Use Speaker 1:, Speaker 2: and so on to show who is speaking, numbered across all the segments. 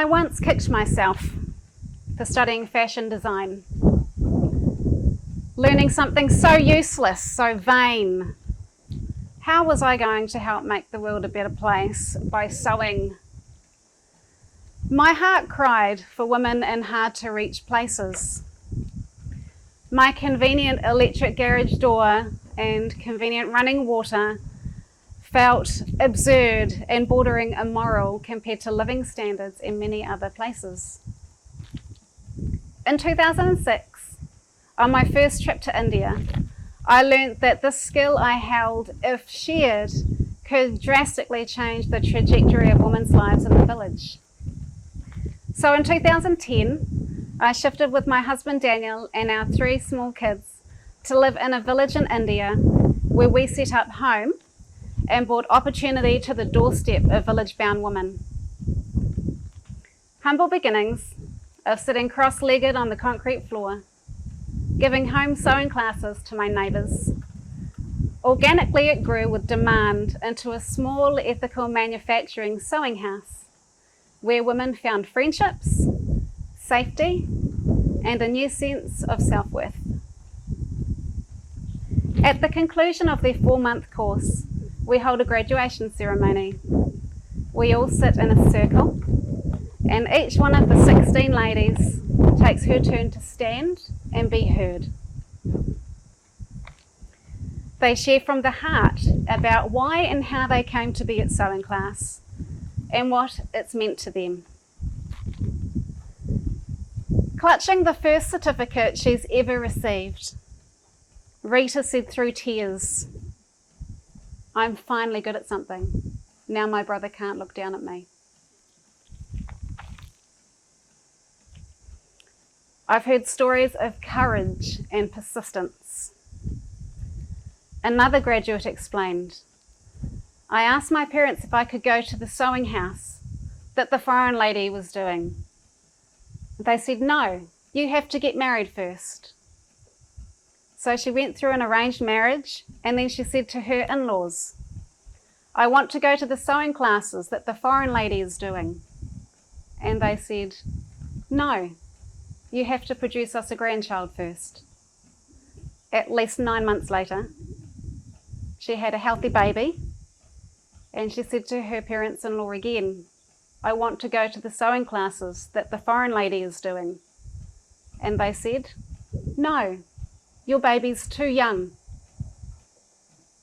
Speaker 1: I once kicked myself for studying fashion design, learning something so useless, so vain. How was I going to help make the world a better place by sewing? My heart cried for women in hard-to-reach places. My convenient electric garage door and convenient running water felt absurd and bordering immoral compared to living standards in many other places. In 2006, on my first trip to India, I learned that this skill I held, if shared, could drastically change the trajectory of women's lives in the village. So in 2010, I shifted with my husband Daniel and our 3 small kids to live in a village in India where we set up home and brought opportunity to the doorstep of village-bound women. Humble beginnings of sitting cross-legged on the concrete floor, giving home sewing classes to my neighbours. Organically it grew with demand into a small ethical manufacturing sewing house where women found friendships, safety, and a new sense of self-worth. At the conclusion of their 4-month course, we hold a graduation ceremony. We all sit in a circle, and each one of the 16 ladies takes her turn to stand and be heard. They share from the heart about why and how they came to be at sewing class and what it's meant to them. Clutching the first certificate she's ever received, Rita said through tears, "I'm finally good at something. Now my brother can't look down at me." I've heard stories of courage and persistence. Another graduate explained, "I asked my parents if I could go to the sewing house that the foreign lady was doing. They said, 'No, you have to get married first.' So she went through an arranged marriage, and then she said to her in-laws, 'I want to go to the sewing classes that the foreign lady is doing.' And they said, 'No, you have to produce us a grandchild first.' At least 9 months later, she had a healthy baby, and she said to her parents-in-law again, 'I want to go to the sewing classes that the foreign lady is doing.' And they said, 'No, your baby's too young.'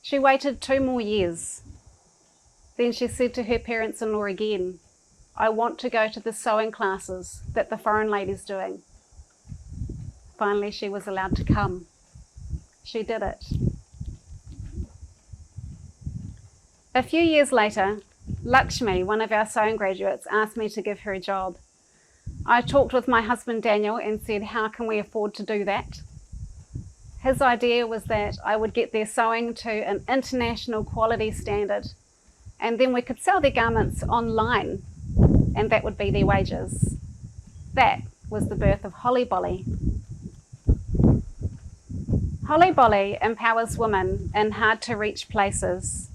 Speaker 1: She waited 2 more years. Then she said to her parents-in-law again, 'I want to go to the sewing classes that the foreign lady's doing.' Finally, she was allowed to come. She did it. A few years later, Lakshmi, one of our sewing graduates, asked me to give her a job. I talked with my husband Daniel and said, "How can we afford to do that?" His idea was that I would get their sewing to an international quality standard, and then we could sell their garments online, and that would be their wages. That was the birth of Holi Boli. Holi Boli empowers women in hard-to-reach places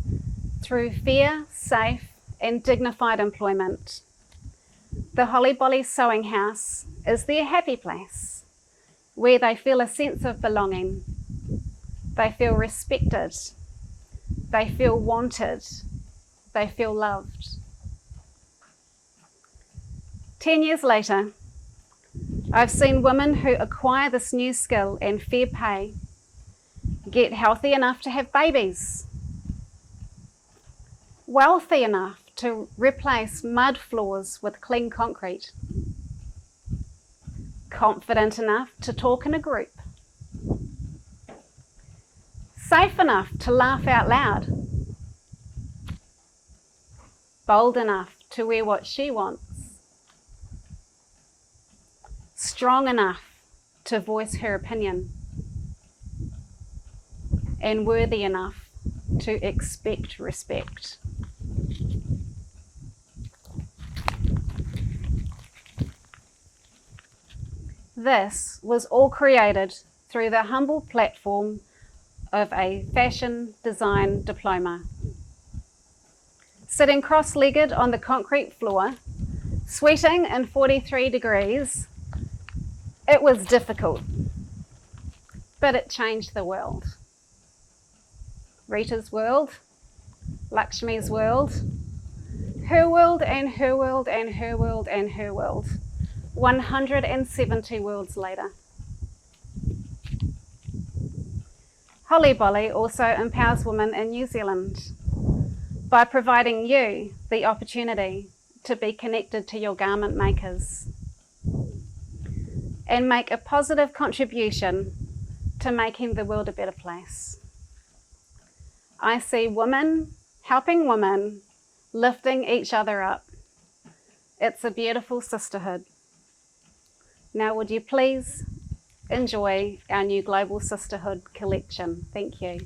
Speaker 1: through fair, safe, and dignified employment. The Holi Boli Sewing House is their happy place, where they feel a sense of belonging. They feel respected. They feel wanted. They feel loved. 10 years later, I've seen women who acquire this new skill and fair pay get healthy enough to have babies, wealthy enough to replace mud floors with clean concrete, confident enough to talk in a group, safe enough to laugh out loud, bold enough to wear what she wants, strong enough to voice her opinion, and worthy enough to expect respect. This was all created through the humble platform of a fashion design diploma. Sitting cross-legged on the concrete floor, Sweating in 43 degrees, it was difficult, but it changed the world. Rita's world, Lakshmi's world, her world and her world and her world and her world. 170 worlds later. Holi Boli also empowers women in New Zealand by providing you the opportunity to be connected to your garment makers and make a positive contribution to making the world a better place. I see women helping women, lifting each other up. It's a beautiful sisterhood. Now would you please enjoy our new Global Sisterhood collection. Thank you.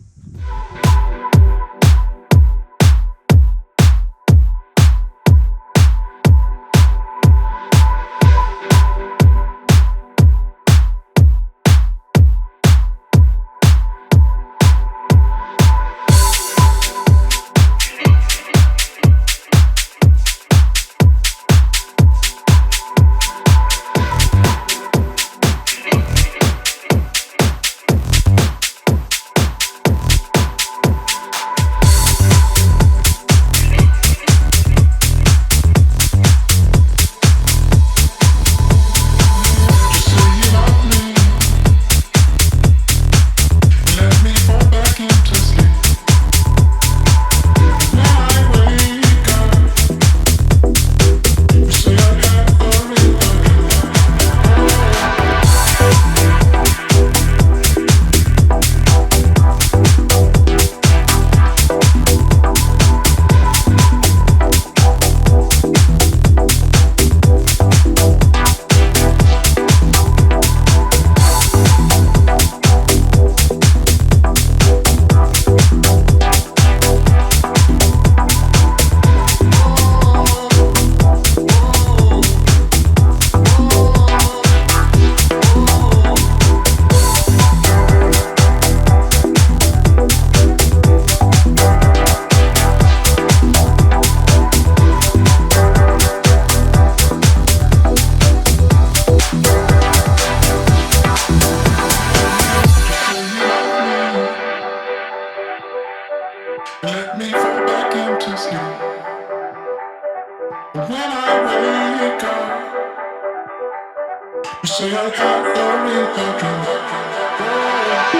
Speaker 2: Let me fall back into sleep. When I wake up, you say I had a real good dream.